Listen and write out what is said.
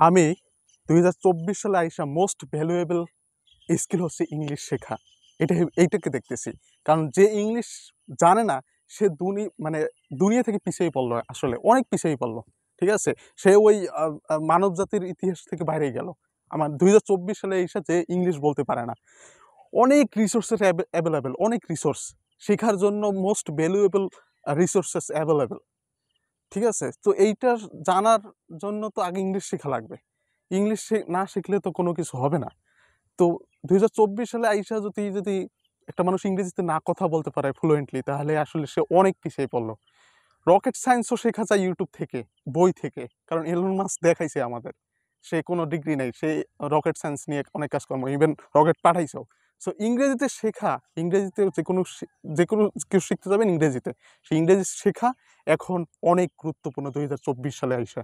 আমি 2024 সালে আইসা মোস্ট ভ্যালুয়েবল স্কিল হচ্ছে ইংলিশ শেখা। এইটাকে দেখতেছি। কারণ যে ইংলিশ জানে না সে মানে দুনিয়া থেকে পিছিয়ে পড়লো, আসলে অনেক পিছিয়ে পড়লো। ঠিক আছে, সে ওই মানব জাতির ইতিহাস থেকে বাইরে গেল। আমার 2024 সালে এসে যে ইংলিশ বলতে পারে না। অনেক রিসোর্সেস অ্যাভেলেবেল, অনেক রিসোর্স শেখার জন্য, মোস্ট ভ্যালুয়েবল রিসোর্সেস অ্যাভেলেবেল। ঠিক আছে, তো এইটার জানার জন্য তো আগে ইংলিশ শেখা লাগবে। ইংলিশ না শিখলে তো কোনো কিছু হবে না। তো 2024 সালে আইসা যদি যদি একটা মানুষ ইংরেজিতে না কথা বলতে পারে ফ্লুয়েন্টলি, তাহলে আসলে সে অনেক পিছিয়ে পড়লো। রকেট সায়েন্সও শেখা যায় ইউটিউব থেকে, বই থেকে। কারণ এলন মাস্ক দেখাইছে আমাদের, সে কোনো ডিগ্রি নেই, সে রকেট সায়েন্স নিয়ে অনেক কাজকর্ম, ইভেন রকেট পাঠাইছেও। সো ইংরেজিতে শেখা, ইংরেজিতে যে কোনো কেউ শিখতে যাবেন ইংরেজিতে, সেই ইংরেজি শেখা এখন অনেক গুরুত্বপূর্ণ 2024 সালে আইসা।